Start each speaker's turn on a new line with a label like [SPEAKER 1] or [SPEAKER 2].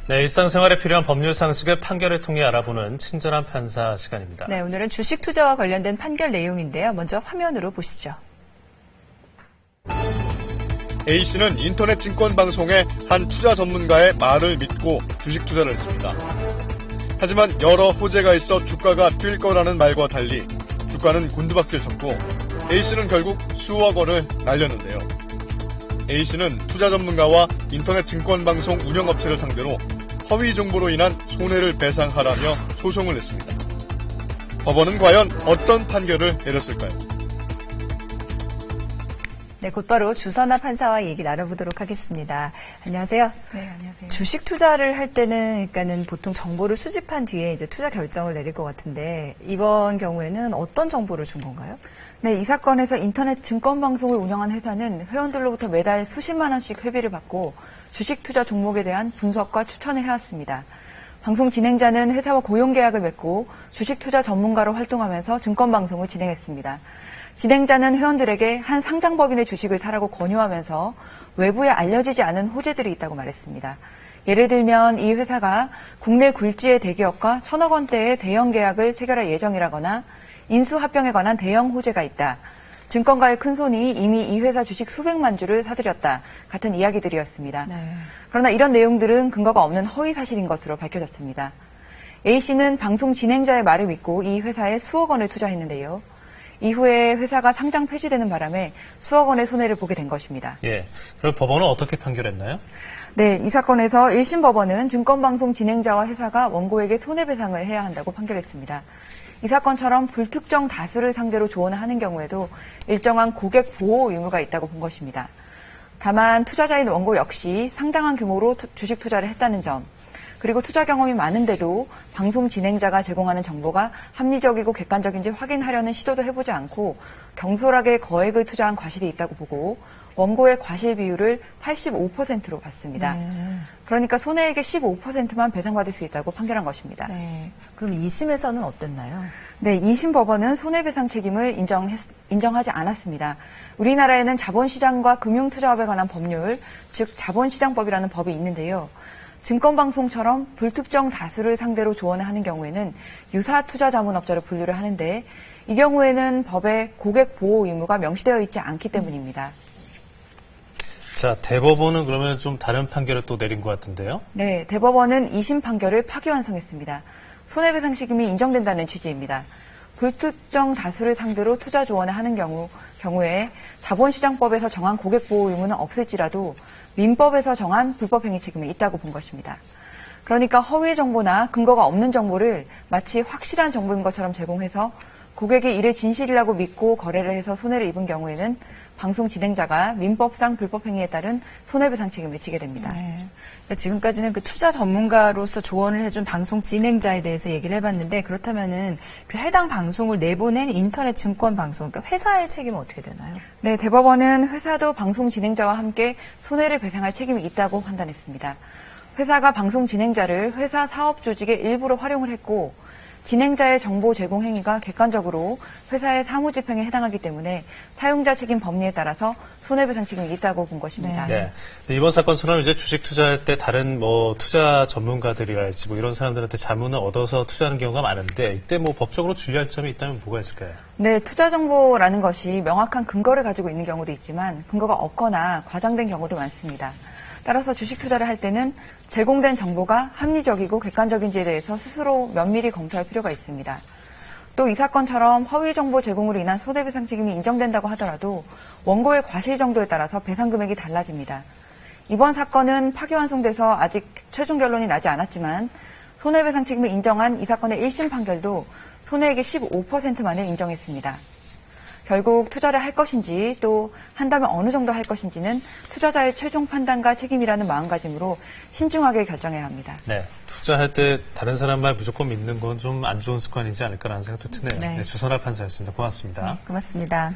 [SPEAKER 1] 네, 일상생활에 필요한 법률 상식을 판결을 통해 알아보는 친절한 판사 시간입니다.
[SPEAKER 2] 네, 오늘은 주식 투자와 관련된 판결 내용인데요. 먼저 화면으로 보시죠.
[SPEAKER 3] A씨는 인터넷 증권 방송에 한 투자 전문가의 말을 믿고 주식 투자를 했습니다. 하지만 여러 호재가 있어 주가가 뛸 거라는 말과 달리 주가는 곤두박질 쳤고 A씨는 결국 수억 원을 날렸는데요. A씨는 투자 전문가와 인터넷 증권 방송 운영업체를 상대로 허위 정보로 인한 손해를 배상하라며 소송을 냈습니다. 법원은 과연 어떤 판결을 내렸을까요?
[SPEAKER 2] 네, 곧바로 주선아 판사와 얘기 나눠보도록 하겠습니다. 안녕하세요.
[SPEAKER 4] 네, 안녕하세요.
[SPEAKER 2] 주식 투자를 할 때는, 그러니까는 보통 정보를 수집한 뒤에 이제 투자 결정을 내릴 것 같은데, 이번 경우에는 어떤 정보를 준 건가요?
[SPEAKER 4] 네, 이 사건에서 인터넷 증권 방송을 운영한 회사는 회원들로부터 매달 수십만 원씩 회비를 받고 주식 투자 종목에 대한 분석과 추천을 해왔습니다. 방송 진행자는 회사와 고용 계약을 맺고 주식 투자 전문가로 활동하면서 증권 방송을 진행했습니다. 진행자는 회원들에게 한 상장법인의 주식을 사라고 권유하면서 외부에 알려지지 않은 호재들이 있다고 말했습니다. 예를 들면 이 회사가 국내 굴지의 대기업과 1,000억 원대의 대형 계약을 체결할 예정이라거나 인수합병에 관한 대형 호재가 있다. 증권가의 큰손이 이미 이 회사 주식 수백만 주를 사들였다. 같은 이야기들이었습니다.
[SPEAKER 2] 네.
[SPEAKER 4] 그러나 이런 내용들은 근거가 없는 허위 사실인 것으로 밝혀졌습니다. A씨는 방송 진행자의 말을 믿고 이 회사에 수억 원을 투자했는데요. 이후에 회사가 상장 폐지되는 바람에 수억 원의 손해를 보게 된 것입니다.
[SPEAKER 1] 예. 그럼 법원은 어떻게 판결했나요?
[SPEAKER 4] 네, 이 사건에서 1심 법원은 증권방송 진행자와 회사가 원고에게 손해배상을 해야 한다고 판결했습니다. 이 사건처럼 불특정 다수를 상대로 조언을 하는 경우에도 일정한 고객 보호 의무가 있다고 본 것입니다. 다만 투자자인 원고 역시 상당한 규모로 주식 투자를 했다는 점, 그리고 투자 경험이 많은데도 방송 진행자가 제공하는 정보가 합리적이고 객관적인지 확인하려는 시도도 해보지 않고 경솔하게 거액을 투자한 과실이 있다고 보고 원고의 과실 비율을 85%로 봤습니다.
[SPEAKER 2] 네.
[SPEAKER 4] 그러니까 손해액의 15%만 배상받을 수 있다고 판결한 것입니다.
[SPEAKER 2] 네. 그럼 2심에서는 어땠나요?
[SPEAKER 4] 네, 2심 법원은 손해배상 책임을 인정하지 않았습니다. 우리나라에는 자본시장과 금융투자업에 관한 법률, 즉 자본시장법이라는 법이 있는데요. 증권방송처럼 불특정 다수를 상대로 조언을 하는 경우에는 유사투자자문업자로 분류를 하는데 이 경우에는 법에 고객 보호 의무가 명시되어 있지 않기 때문입니다.
[SPEAKER 1] 자, 대법원은 그러면 좀 다른 판결을 또 내린 것 같은데요?
[SPEAKER 4] 네, 대법원은 2심 판결을 파기환송했습니다. 손해배상 책임이 인정된다는 취지입니다. 불특정 다수를 상대로 투자 조언을 하는 경우에 자본시장법에서 정한 고객보호 의무는 없을지라도 민법에서 정한 불법행위 책임이 있다고 본 것입니다. 그러니까 허위 정보나 근거가 없는 정보를 마치 확실한 정보인 것처럼 제공해서 고객이 이를 진실이라고 믿고 거래를 해서 손해를 입은 경우에는 방송 진행자가 민법상 불법행위에 따른 손해배상 책임을 지게 됩니다.
[SPEAKER 2] 네. 그러니까 지금까지는 그 투자 전문가로서 조언을 해준 방송 진행자에 대해서 얘기를 해봤는데 그렇다면은 그 해당 방송을 내보낸 인터넷 증권 방송, 그러니까 회사의 책임은 어떻게 되나요?
[SPEAKER 4] 네, 대법원은 회사도 방송 진행자와 함께 손해를 배상할 책임이 있다고 판단했습니다. 회사가 방송 진행자를 회사 사업 조직의 일부로 활용을 했고 진행자의 정보 제공 행위가 객관적으로 회사의 사무집행에 해당하기 때문에 사용자 책임 법리에 따라서 손해배상 책임이 있다고 본 것입니다.
[SPEAKER 1] 네. 이번 사건처럼 이제 주식 투자할 때 다른 투자 전문가들이랄지 이런 사람들한테 자문을 얻어서 투자하는 경우가 많은데 이때 법적으로 주의할 점이 있다면 뭐가 있을까요?
[SPEAKER 4] 네, 투자 정보라는 것이 명확한 근거를 가지고 있는 경우도 있지만 근거가 없거나 과장된 경우도 많습니다. 따라서 주식 투자를 할 때는 제공된 정보가 합리적이고 객관적인지에 대해서 스스로 면밀히 검토할 필요가 있습니다. 또 이 사건처럼 허위 정보 제공으로 인한 손해배상 책임이 인정된다고 하더라도 원고의 과실 정도에 따라서 배상 금액이 달라집니다. 이번 사건은 파기환송돼서 아직 최종 결론이 나지 않았지만 손해배상 책임을 인정한 이 사건의 1심 판결도 손해액의 15%만을 인정했습니다. 결국 투자를 할 것인지 또 한다면 어느 정도 할 것인지는 투자자의 최종 판단과 책임이라는 마음가짐으로 신중하게 결정해야 합니다.
[SPEAKER 1] 네, 투자할 때 다른 사람 말 무조건 믿는 건 좀 안 좋은 습관이지 않을까라는 생각도 드네요.
[SPEAKER 2] 네.
[SPEAKER 1] 네, 주선아 판사였습니다. 고맙습니다.
[SPEAKER 2] 고맙습니다.